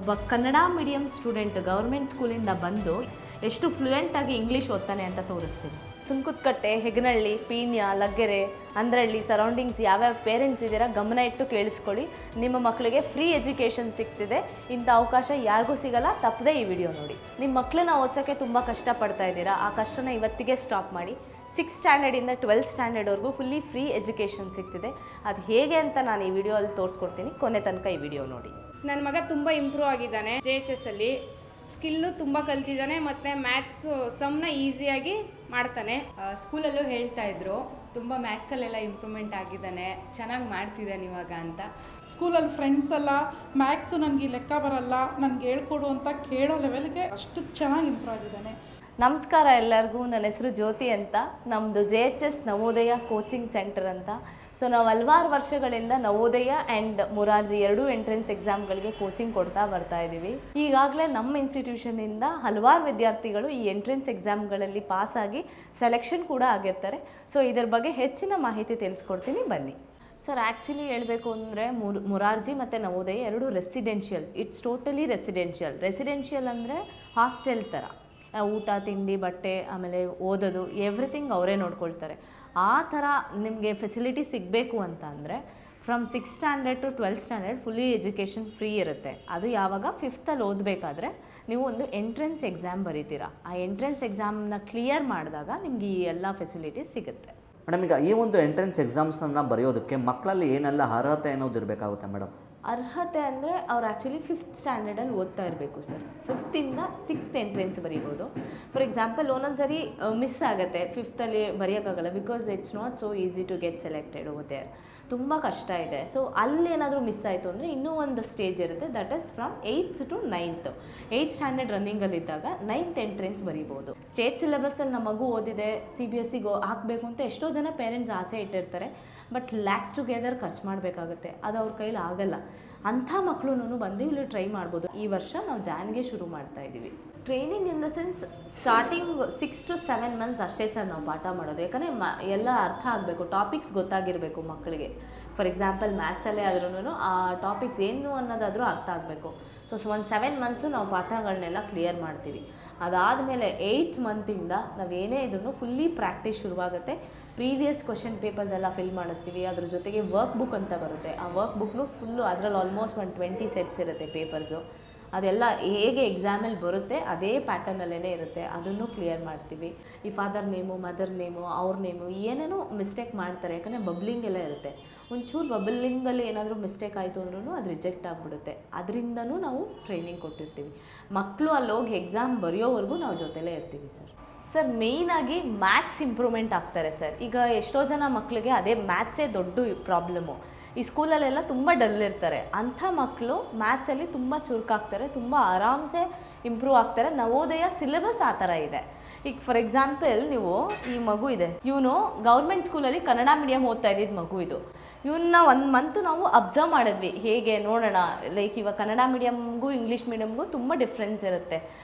ಒಬ್ಬ Kannada medium student government ಸ್ಕೂಲಿಂದ ಬಂದು ಎಷ್ಟು ಫ್ಲೂಯೆಂಟಾಗಿ ಇಂಗ್ಲೀಷ್ ಓದ್ತಾನೆ ಅಂತ ತೋರಿಸ್ತೀನಿ. ಸುಂಕುತ್ಕಟ್ಟೆ, ಹೆಗ್ನಳ್ಳಿ, ಪೀಣ್ಯ, ಲಗ್ಗೆರೆ, ಅಂದ್ರಳ್ಳಿ ಸರೌಂಡಿಂಗ್ಸ್ ಯಾವ್ಯಾವ ಪೇರೆಂಟ್ಸ್ ಇದ್ದೀರಾ ಗಮನ ಇಟ್ಟು ಕೇಳಿಸ್ಕೊಳ್ಳಿ. ನಿಮ್ಮ ಮಕ್ಕಳಿಗೆ ಫ್ರೀ ಎಜುಕೇಷನ್ ಸಿಗ್ತಿದೆ. ಇಂಥ ಅವಕಾಶ ಯಾರಿಗೂ ಸಿಗಲ್ಲ. ತಪ್ಪದೆ ಈ ವಿಡಿಯೋ ನೋಡಿ. ನಿಮ್ಮ ಮಕ್ಕಳನ್ನ ಓದ್ಸೋಕ್ಕೆ ತುಂಬ ಕಷ್ಟಪಡ್ತಾ ಇದ್ದೀರಾ. ಆ ಕಷ್ಟನ ಇವತ್ತಿಗೆ ಸ್ಟಾಪ್ ಮಾಡಿ. 6th ಸ್ಟ್ಯಾಂಡರ್ಡಿಂದ 12th ಸ್ಟ್ಯಾಂಡರ್ಡ್ವರೆಗೂ ಫುಲ್ಲಿ ಫ್ರೀ ಎಜುಕೇಷನ್ ಸಿಗ್ತಿದೆ. ಅದು ಹೇಗೆ ಅಂತ ನಾನು ಈ ವಿಡಿಯೋಲ್ಲಿ ತೋರಿಸ್ಕೊಡ್ತೀನಿ. ಕೊನೆ ತನಕ ಈ ವಿಡಿಯೋ ನೋಡಿ. ನನ್ನ ಮಗ ತುಂಬ ಇಂಪ್ರೂವ್ ಆಗಿದ್ದಾನೆ. JHS ಅಲ್ಲಿ ಸ್ಕಿಲ್ಲು ತುಂಬ ಕಲ್ತಿದ್ದಾನೆ ಮತ್ತು ಮ್ಯಾಥ್ಸ್ ಸಮ್ನ ಈಸಿಯಾಗಿ ಮಾಡ್ತಾನೆ. ಸ್ಕೂಲಲ್ಲೂ ಹೇಳ್ತಾ ಇದ್ರು ತುಂಬ ಮ್ಯಾಥ್ಸಲ್ಲೆಲ್ಲ ಇಂಪ್ರೂವ್ಮೆಂಟ್ ಆಗಿದ್ದಾನೆ, ಚೆನ್ನಾಗಿ ಮಾಡ್ತಿದ್ದಾನೆ ಇವಾಗ ಅಂತ. ಸ್ಕೂಲಲ್ಲಿ ಫ್ರೆಂಡ್ಸ್ ಎಲ್ಲ ಮ್ಯಾಥ್ಸು ನನಗೆ ಲೆಕ್ಕ ಬರಲ್ಲ, ನನಗೆ ಹೇಳ್ಕೊಡು ಅಂತ ಕೇಳೋ ಲೆವೆಲ್ಗೆ ಅಷ್ಟು ಚೆನ್ನಾಗಿ ಇಂಪ್ರೂವ್ ಆಗಿದ್ದಾನೆ. ನಮಸ್ಕಾರ ಎಲ್ಲರಿಗೂ. ನನ್ನ ಹೆಸರು ಜ್ಯೋತಿ ಅಂತ. ನಮ್ಮದು JHS ನವೋದಯ ಕೋಚಿಂಗ್ ಸೆಂಟರ್ ಅಂತ. ಸೊ ನಾವು ಹಲವಾರು ವರ್ಷಗಳಿಂದ ನವೋದಯ ಆ್ಯಂಡ್ ಮುರಾರ್ಜಿ ಎರಡೂ ಎಂಟ್ರೆನ್ಸ್ ಎಕ್ಸಾಮ್ಗಳಿಗೆ ಕೋಚಿಂಗ್ ಕೊಡ್ತಾ ಬರ್ತಾ ಇದ್ದೀವಿ. ಈಗಾಗಲೇ ನಮ್ಮ ಇನ್ಸ್ಟಿಟ್ಯೂಷನಿಂದ ಹಲವಾರು ವಿದ್ಯಾರ್ಥಿಗಳು ಈ ಎಂಟ್ರೆನ್ಸ್ ಎಕ್ಸಾಮ್ಗಳಲ್ಲಿ ಪಾಸಾಗಿ ಸೆಲೆಕ್ಷನ್ ಕೂಡ ಆಗಿರ್ತಾರೆ. ಸೊ ಇದರ ಬಗ್ಗೆ ಹೆಚ್ಚಿನ ಮಾಹಿತಿ ತಿಳಿಸ್ಕೊಡ್ತೀನಿ, ಬನ್ನಿ. ಸರ್, ಆ್ಯಕ್ಚುಲಿ ಹೇಳಬೇಕು ಅಂದರೆ ಮುರಾರ್ಜಿ ಮತ್ತು ನವೋದಯ ಎರಡು ರೆಸಿಡೆನ್ಷಿಯಲ್. ಇಟ್ಸ್ ಟೋಟಲಿ ರೆಸಿಡೆನ್ಷಿಯಲ್ ಅಂದರೆ ಹಾಸ್ಟೆಲ್ ಥರ. ಊಟ, ತಿಂಡಿ, ಬಟ್ಟೆ, ಆಮೇಲೆ ಓದೋದು ಎವ್ರಿಥಿಂಗ್ ಅವರೇ ನೋಡ್ಕೊಳ್ತಾರೆ. ಆ ಥರ ನಿಮಗೆ ಫೆಸಿಲಿಟಿ ಸಿಗಬೇಕು ಅಂತ ಅಂದರೆ from 6th standard to 12th standard fully education free ಇರುತ್ತೆ. ಅದು ಯಾವಾಗ 5th ಓದಬೇಕಾದ್ರೆ ನೀವು ಒಂದು ಎಂಟ್ರೆನ್ಸ್ ಎಕ್ಸಾಮ್ ಬರೀತೀರಾ. ಆ ಎಂಟ್ರೆನ್ಸ್ ಎಕ್ಸಾಮ್ನ ಕ್ಲಿಯರ್ ಮಾಡಿದಾಗ ನಿಮ್ಗೆ ಈ ಎಲ್ಲ ಫೆಸಿಲಿಟೀಸ್ ಸಿಗುತ್ತೆ. ಮೇಡಮ್, ಈಗ ಈ ಒಂದು ಎಂಟ್ರೆನ್ಸ್ ಎಕ್ಸಾಮ್ಸನ್ನು ಬರೆಯೋದಕ್ಕೆ ಮಕ್ಕಳಲ್ಲಿ ಏನೆಲ್ಲ ಅರ್ಹತೆ ಅನ್ನೋದು ಇರಬೇಕಾಗುತ್ತೆ ಮೇಡಮ್? ಅರ್ಹತೆ ಅಂದರೆ ಅವ್ರು ಆ್ಯಕ್ಚುಲಿ 5th ಸ್ಟ್ಯಾಂಡರ್ಡಲ್ಲಿ ಓದ್ತಾ ಇರಬೇಕು ಸರ್. 5th ಇಂದ 6th ಎಂಟ್ರೆನ್ಸ್ ಬರೀಬೋದು. ಫಾರ್ ಎಕ್ಸಾಂಪಲ್ ಒಂದೊಂದು ಸರಿ ಮಿಸ್ ಆಗುತ್ತೆ, 5th ಬರೆಯೋಕ್ಕಾಗಲ್ಲ. Because it's not so easy to get selected over there. ತುಂಬ ಕಷ್ಟ ಇದೆ. ಸೊ ಅಲ್ಲೇನಾದರೂ ಮಿಸ್ ಆಯಿತು ಅಂದರೆ ಇನ್ನೂ ಒಂದು ಸ್ಟೇಜ್ ಇರುತ್ತೆ, that is from 8th to 9th. 8th standard ರನ್ನಿಂಗಲ್ಲಿದ್ದಾಗ 9th ಎಂಟ್ರೆನ್ಸ್ ಬರೀಬೋದು. ಸ್ಟೇಟ್ ಸಿಲೆಬಸ್ಸಲ್ಲಿ ನಮ್ಮ ಮಗು ಓದಿದೆ, CBSEಗೆ ಹಾಕಬೇಕು ಅಂತ ಎಷ್ಟೋ ಜನ ಪೇರೆಂಟ್ಸ್ ಆಸೆ ಇಟ್ಟಿರ್ತಾರೆ. ಬಟ್ ಲ್ಯಾಕ್ಸ್ ಟುಗೆದರ್ ಖರ್ಚು ಮಾಡಬೇಕಾಗುತ್ತೆ, ಅದು ಅವ್ರ ಕೈಲಿ ಆಗಲ್ಲ. ಅಂಥ ಮಕ್ಕಳು ಬಂದು ಇಲ್ಲಿ ಟ್ರೈ ಮಾಡ್ಬೋದು. ಈ ವರ್ಷ ನಾವು ಜಾನ್ಗೆ ಶುರು ಮಾಡ್ತಾ ಇದ್ದೀವಿ. Training in the sense starting 6 to 7 months ಅಷ್ಟೇ ಸರ್ ನಾವು ಪಾಠ ಮಾಡೋದು. ಯಾಕಂದರೆ ಎಲ್ಲ ಅರ್ಥ ಆಗಬೇಕು, ಟಾಪಿಕ್ಸ್ ಗೊತ್ತಾಗಿರಬೇಕು ಮಕ್ಕಳಿಗೆ. ಫಾರ್ ಎಕ್ಸಾಂಪಲ್ ಮ್ಯಾಥ್ಸಲ್ಲೇ ಆದ್ರೂ ಆ ಟಾಪಿಕ್ಸ್ ಏನು ಅನ್ನೋದಾದರೂ ಅರ್ಥ ಆಗಬೇಕು. ಸೊ ಒಂದು 7 ಮಂತ್ಸು ನಾವು ಪಾಠಗಳನ್ನೆಲ್ಲ ಕ್ಲಿಯರ್ ಮಾಡ್ತೀವಿ. ಅದಾದಮೇಲೆ 8th ಮಂತಿಂದ ನಾವು ಏನೇ ಇದ್ರೂ ಫುಲ್ಲಿ ಪ್ರಾಕ್ಟೀಸ್ ಶುರುವಾಗುತ್ತೆ. ಪ್ರೀವಿಯಸ್ ಕ್ವಶನ್ ಪೇಪರ್ಸ್ ಎಲ್ಲ ಫಿಲ್ ಮಾಡಿಸ್ತೀವಿ. ಅದ್ರ ಜೊತೆಗೆ ವರ್ಕ್ ಬುಕ್ ಅಂತ ಬರುತ್ತೆ. ಆ ವರ್ಕ್ ಬುಕ್ನು ಫುಲ್ಲು ಅದರಲ್ಲಿ ಆಲ್ಮೋಸ್ಟ್ 20 ಸೆಟ್ಸ್ ಇರುತ್ತೆ ಪೇಪರ್ಸು. ಅದೆಲ್ಲ ಹೇಗೆ ಎಕ್ಸಾಮಲ್ಲಿ ಬರುತ್ತೆ ಅದೇ ಪ್ಯಾಟರ್ನಲ್ಲೇ ಇರುತ್ತೆ. ಅದನ್ನು ಕ್ಲಿಯರ್ ಮಾಡ್ತೀವಿ. ಈ ಫಾದರ್ ನೇಮು, ಮದರ್ ನೇಮು, ಅವ್ರ ನೇಮು ಏನೇನೋ ಮಿಸ್ಟೇಕ್ ಮಾಡ್ತಾರೆ. ಯಾಕಂದರೆ ಬಬ್ಲಿಂಗ್ ಎಲ್ಲ ಇರುತ್ತೆ. ಒಂಚೂರು ಬಬ್ಲಿಂಗಲ್ಲಿ ಏನಾದರೂ ಮಿಸ್ಟೇಕ್ ಆಯಿತು ಅಂದ್ರೂ ಅದು ರಿಜೆಕ್ಟ್ ಆಗಿಬಿಡುತ್ತೆ. ಅದರಿಂದನೂ ನಾವು ಟ್ರೈನಿಂಗ್ ಕೊಟ್ಟಿರ್ತೀವಿ. ಮಕ್ಕಳು ಅಲ್ಲಿ ಹೋಗಿ ಎಕ್ಸಾಮ್ ಬರೆಯೋವರೆಗೂ ನಾವು ಜೊತೆಲೇ ಇರ್ತೀವಿ ಸರ್. ಸರ್, ಮೇಯ್ನಾಗಿ ಮ್ಯಾಥ್ಸ್ ಇಂಪ್ರೂವ್ಮೆಂಟ್ ಆಗ್ತಾರೆ ಸರ್. ಈಗ ಎಷ್ಟೋ ಜನ ಮಕ್ಕಳಿಗೆ ಅದೇ ಮ್ಯಾಥ್ಸೇ ದೊಡ್ಡ ಪ್ರಾಬ್ಲಮ್ಮು. ಈ ಸ್ಕೂಲಲ್ಲೆಲ್ಲ ತುಂಬ ಡಲ್ ಇರ್ತಾರೆ. ಅಂಥ ಮಕ್ಕಳು ಮ್ಯಾಥ್ಸಲ್ಲಿ ತುಂಬ ಚುರುಕಾಗ್ತಾರೆ, ತುಂಬ ಆರಾಮ್ಸೆ ಇಂಪ್ರೂವ್ ಆಗ್ತಾರೆ. ನವೋದಯ ಸಿಲೆಬಸ್ ಆ ಥರ ಇದೆ. ಈಗ ಫಾರ್ ಎಕ್ಸಾಂಪಲ್ ನೀವು ಈ ಮಗು ಇದೆ, ಇವನು ಗೌರ್ಮೆಂಟ್ ಸ್ಕೂಲಲ್ಲಿ ಕನ್ನಡ ಮೀಡಿಯಮ್ ಓದ್ತಾ ಇದ್ದಿದ್ದು ಮಗು ಇದು. ಇವನ್ನ 1 ಮಂತ್ ನಾವು ಅಬ್ಸರ್ವ್ ಮಾಡಿದ್ವಿ, ಹೇಗೆ ನೋಡೋಣ. ಲೈಕ್ ಇವಾಗ ಕನ್ನಡ ಮೀಡಿಯಮ್ಗೂ ಇಂಗ್ಲೀಷ್ ಮೀಡಿಯಮ್ಗೂ ತುಂಬ ಡಿಫ್ರೆನ್ಸ್ ಇರುತ್ತೆ.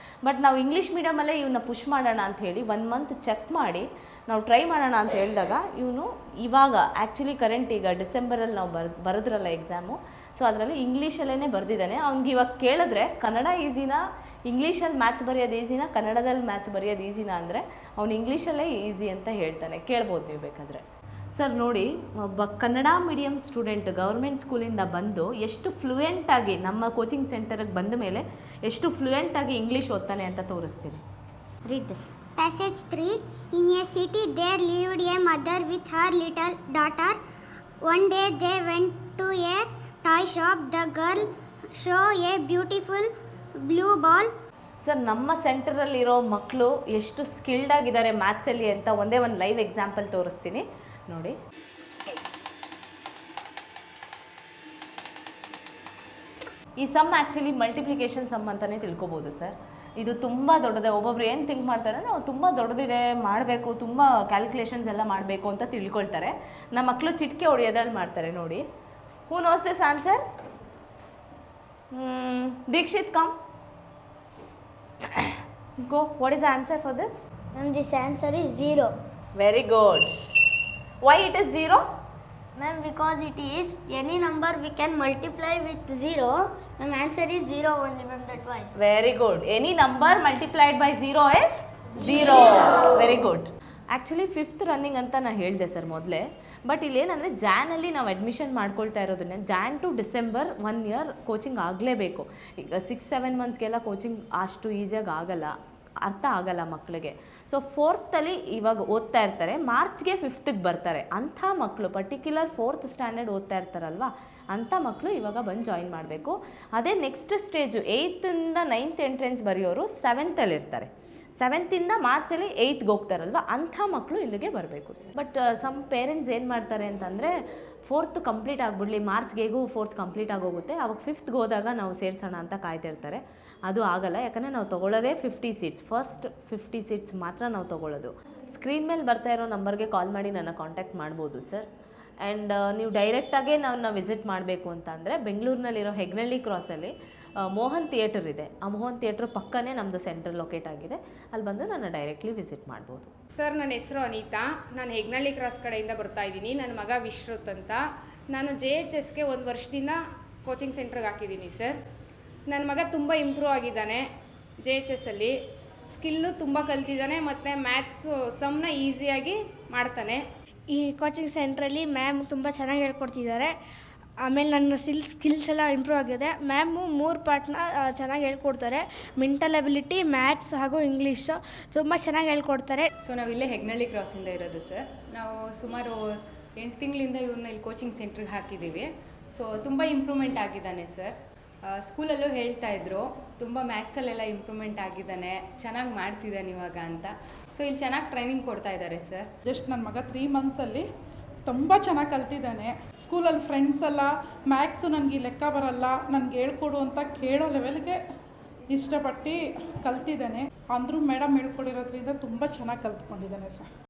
ಬಟ್ ನಾವು ಇಂಗ್ಲೀಷ್ ಮೀಡಿಯಮಲ್ಲೇ ಇವನ್ನ ಪುಷ್ ಮಾಡೋಣ ಅಂಥೇಳಿ 1 ಮಂತ್ ಚೆಕ್ ಮಾಡಿ ನಾವು ಟ್ರೈ ಮಾಡೋಣ ಅಂತ ಹೇಳಿದಾಗ ಇವನು ಇವಾಗ ಆ್ಯಕ್ಚುಲಿ ಕರೆಂಟ್ ಈಗ ಡಿಸೆಂಬರಲ್ಲಿ ನಾವು ಬರೆದ್ರಲ್ಲ ಎಕ್ಸಾಮು. ಸೊ ಅದರಲ್ಲಿ ಇಂಗ್ಲೀಷಲ್ಲೇ ಬರೆದಿದ್ದಾನೆ. ಅವ್ನಿಗೆ ಇವಾಗ ಕೇಳಿದ್ರೆ ಕನ್ನಡ ಈಸಿನಾ, ಇಂಗ್ಲೀಷಲ್ಲಿ ಮ್ಯಾಥ್ಸ್ ಬರೆಯೋದು ಈಸಿನಾ, ಕನ್ನಡದಲ್ಲಿ ಮ್ಯಾಥ್ಸ್ ಬರೆಯೋದು ಈಸಿನಾ ಅಂದರೆ ಅವ್ನು ಇಂಗ್ಲೀಷಲ್ಲೇ ಈಸಿ ಅಂತ ಹೇಳ್ತಾನೆ. ಕೇಳ್ಬೋದು ನೀವು ಬೇಕಾದರೆ. ಸರ್ ನೋಡಿ, ಒಬ್ಬ ಕನ್ನಡ ಮೀಡಿಯಂ ಸ್ಟೂಡೆಂಟ್ ಗೌರ್ಮೆಂಟ್ ಸ್ಕೂಲಿಂದ ಬಂದು ಎಷ್ಟು ಫ್ಲೂಯೆಂಟಾಗಿ ನಮ್ಮ ಕೋಚಿಂಗ್ ಸೆಂಟರ್ಗೆ ಬಂದ ಮೇಲೆ ಎಷ್ಟು ಫ್ಲೂಯೆಂಟಾಗಿ ಇಂಗ್ಲೀಷ್ ಓದ್ತಾನೆ ಅಂತ ತೋರಿಸ್ತೀನಿ. Read this. Passage 3. In a city there lived a mother with her little daughter. One day they went to a toy shop. The girl showed a beautiful blue ball. Sir, ನಮ್ಮ ಸೆಂಟರಲ್ಲಿರೋ ಮಕ್ಕಳು ಎಷ್ಟು skilled ಆಗಿದ್ದಾರೆ ಮ್ಯಾಥ್ಸಲ್ಲಿ ಅಂತ ಒಂದೇ ಒಂದು live example ತೋರಿಸ್ತೀನಿ ನೋಡಿ. ಈ ಸಮ್ ಆ್ಯಕ್ಚುಲಿ ಮಲ್ಟಿಪ್ಲಿಕೇಶನ್ ಸಮ್ ಅಂತಲೇ ತಿಳ್ಕೊಬೋದು ಸರ್. ಇದು ತುಂಬ ದೊಡ್ಡದೇ. ಒಬ್ಬೊಬ್ರು ಏನು ಥಿಂಕ್ ಮಾಡ್ತಾರೆ, ನಾವು ತುಂಬ ದೊಡ್ಡದಿದೆ ಮಾಡಬೇಕು, ತುಂಬ ಕ್ಯಾಲ್ಕುಲೇಷನ್ಸ್ ಎಲ್ಲ ಮಾಡಬೇಕು ಅಂತ ತಿಳ್ಕೊಳ್ತಾರೆ. ನಮ್ಮ ಮಕ್ಕಳು ಚಿಟಿಕೆ ಹೊಡೆಯೋದ್ರಲ್ಲಿ ಮಾಡ್ತಾರೆ ನೋಡಿ. Who knows this answer? Dikshit, come go. What is the answer for this? Ma'am, this answer is 0. Very good. Why it is 0? Ma'am, because it is any number we can multiply with 0 Ma'am, answer is 0 only, ma'am, that was. Very good any number multiplied by 0 is 0. Very good. Actually fifth running ಅಂತ ನಾನು ಹೇಳಿದೆ sir ಮೊದಲೇ. But ಇಲ್ಲೇನಂದರೆ ಜಾನಲ್ಲಿ ನಾವು admission ಮಾಡ್ಕೊಳ್ತಾ ಇರೋದನ್ನ Jan to December 1 year coaching ಆಗಲೇಬೇಕು. ಈಗ 6-7 ಮಂತ್ಸ್ಗೆಲ್ಲ coaching ಅಷ್ಟು ಈಸಿಯಾಗಿ ಆಗಲ್ಲ, ಅರ್ಥ ಆಗಲ್ಲ ಮಕ್ಕಳಿಗೆ. ಸೊ 4th ಇವಾಗ ಓದ್ತಾ ಇರ್ತಾರೆ, ಮಾರ್ಚ್ಗೆ 5th ಬರ್ತಾರೆ. ಅಂಥ ಮಕ್ಕಳು ಪರ್ಟಿಕ್ಯುಲರ್ 4th ಸ್ಟ್ಯಾಂಡರ್ಡ್ ಓದ್ತಾ ಇರ್ತಾರಲ್ವ, ಅಂಥ ಮಕ್ಕಳು ಇವಾಗ ಬಂದು ಜಾಯಿನ್ ಮಾಡಬೇಕು. ಅದೇ next stage 8th 9th entrance ಬರೆಯೋರು 7th ಇರ್ತಾರೆ. 7th ಮಾರ್ಚಲ್ಲಿ 8th ಹೋಗ್ತಾರಲ್ವ, ಅಂಥ ಮಕ್ಕಳು ಇಲ್ಲಿಗೆ ಬರಬೇಕು ಸರ್. ಬಟ್ ಸಮ್ ಪೇರೆಂಟ್ಸ್ ಏನು ಮಾಡ್ತಾರೆ ಅಂತಂದರೆ 4th ಕಂಪ್ಲೀಟ್ ಆಗಿಬಿಡ್ಲಿ, ಮಾರ್ಚ್ಗೆಗೂ 4th ಕಂಪ್ಲೀಟ್ ಆಗೋಗುತ್ತೆ, ಅವಾಗ 5th ಹೋದಾಗ ನಾವು ಸೇರಿಸೋಣ ಅಂತ ಕಾಯ್ತಿರ್ತಾರೆ. ಅದು ಆಗಲ್ಲ, ಯಾಕಂದರೆ ನಾವು ತೊಗೊಳ್ಳೋದೇ 50 ಸೀಟ್ಸ್, ಫಸ್ಟ್ 50 ಸೀಟ್ಸ್ ಮಾತ್ರ ನಾವು ತೊಗೊಳ್ಳೋದು. ಸ್ಕ್ರೀನ್ ಮೇಲೆ ಬರ್ತಾ ಇರೋ ನಂಬರ್ಗೆ ಕಾಲ್ ಮಾಡಿ ನನ್ನ ಕಾಂಟ್ಯಾಕ್ಟ್ ಮಾಡ್ಬೋದು ಸರ್. ಆ್ಯಂಡ್ ನೀವು ಡೈರೆಕ್ಟಾಗೇ ನಾವು ವಿಸಿಟ್ ಮಾಡಬೇಕು ಅಂತ ಅಂದರೆ ಬೆಂಗಳೂರಿನಲ್ಲಿರೋ ಹೆಗ್ನಳ್ಳಿ ಕ್ರಾಸಲ್ಲಿ ಮೋಹನ್ ಥಿಯೇಟರ್ ಇದೆ. ಆ ಮೋಹನ್ ಥಿಯೇಟ್ರ್ ಪಕ್ಕನೇ ನಮ್ಮದು ಸೆಂಟರ್ ಲೊಕೇಟ್ ಆಗಿದೆ. ಅಲ್ಲಿ ಬಂದು ನಾನು ಡೈರೆಕ್ಟ್ಲಿ ವಿಸಿಟ್ ಮಾಡ್ಬೋದು. ಸರ್, ನನ್ನ ಹೆಸರು ಅನಿತಾ. ನಾನು ಹೆಗ್ನಳ್ಳಿ ಕ್ರಾಸ್ ಕಡೆಯಿಂದ ಬರ್ತಾ ಇದ್ದೀನಿ. ನನ್ನ ಮಗ ವಿಶ್ರುತ್ ಅಂತ. ನಾನು JHSಗೆ 1 ವರ್ಷದಿಂದ ಕೋಚಿಂಗ್ ಸೆಂಟ್ರಿಗೆ ಹಾಕಿದ್ದೀನಿ ಸರ್. ನನ್ನ ಮಗ ತುಂಬ ಇಂಪ್ರೂವ್ ಆಗಿದ್ದಾನೆ. JHSಲ್ಲಿ ಸ್ಕಿಲ್ಲು ತುಂಬ ಕಲ್ತಿದ್ದಾನೆ ಮತ್ತು ಮ್ಯಾಥ್ಸು ಸಮ್ನ ಈಸಿಯಾಗಿ ಮಾಡ್ತಾನೆ. ಈ ಕೋಚಿಂಗ್ ಸೆಂಟ್ರಲ್ಲಿ ಮ್ಯಾಮ್ ತುಂಬ ಚೆನ್ನಾಗಿ ಹೇಳ್ಕೊಡ್ತಿದ್ದಾರೆ. ಆಮೇಲೆ ನನ್ನ ಸ್ಕಿಲ್ಸ್ ಎಲ್ಲ ಇಂಪ್ರೂವ್ ಆಗಿದೆ. ಮ್ಯಾಮು 3 ಪಾರ್ಟ್ನ ಚೆನ್ನಾಗಿ ಹೇಳ್ಕೊಡ್ತಾರೆ. ಮೆಂಟಲ್ ಎಬಿಲಿಟಿ, ಮ್ಯಾಥ್ಸ್ ಹಾಗೂ ಇಂಗ್ಲೀಷು ತುಂಬ ಚೆನ್ನಾಗಿ ಹೇಳ್ಕೊಡ್ತಾರೆ. ಸೊ ನಾವಿಲ್ಲೇ ಹೆಗ್ನಳ್ಳಿ ಕ್ರಾಸಿಂದ ಇರೋದು ಸರ್. ನಾವು ಸುಮಾರು 8 ತಿಂಗಳಿಂದ ಇವ್ರನ್ನ ಇಲ್ಲಿ ಕೋಚಿಂಗ್ ಸೆಂಟ್ರಿಗೆ ಹಾಕಿದ್ದೀವಿ. ಸೊ ತುಂಬ ಇಂಪ್ರೂವ್ಮೆಂಟ್ ಆಗಿದ್ದಾನೆ ಸರ್. ಸ್ಕೂಲಲ್ಲೂ ಹೇಳ್ತಾ ಇದ್ರು ತುಂಬ ಮ್ಯಾಥ್ಸಲ್ಲೆಲ್ಲ ಇಂಪ್ರೂವ್ಮೆಂಟ್ ಆಗಿದ್ದಾನೆ, ಚೆನ್ನಾಗಿ ಮಾಡ್ತಿದ್ದಾನೆ ಇವಾಗ ಅಂತ. ಸೊ ಇಲ್ಲಿ ಚೆನ್ನಾಗಿ ಟ್ರೈನಿಂಗ್ ಕೊಡ್ತಾ ಇದ್ದಾರೆ ಸರ್. ಜಸ್ಟ್ ನನ್ನ ಮಗ 3 ಮಂತ್ಸಲ್ಲಿ ತುಂಬ ಚೆನ್ನಾಗಿ ಕಲ್ತಿದ್ದಾನೆ. ಸ್ಕೂಲಲ್ಲಿ ಫ್ರೆಂಡ್ಸ್ ಎಲ್ಲ ಮ್ಯಾಕ್ಸು ನನಗೆ ಲೆಕ್ಕ ಬರಲ್ಲ, ನನಗೆ ಹೇಳ್ಕೊಡು ಅಂತ ಕೇಳೋ ಲೆವೆಲ್ಗೆ ಇಷ್ಟಪಟ್ಟು ಕಲ್ತಿದ್ದಾನೆ. ಅಂದರೂ ಮೇಡಮ್ ಹೇಳ್ಕೊಡಿರೋದ್ರಿಂದ ತುಂಬ ಚೆನ್ನಾಗಿ ಕಲ್ತ್ಕೊಂಡಿದ್ದಾನೆ ಸರ್.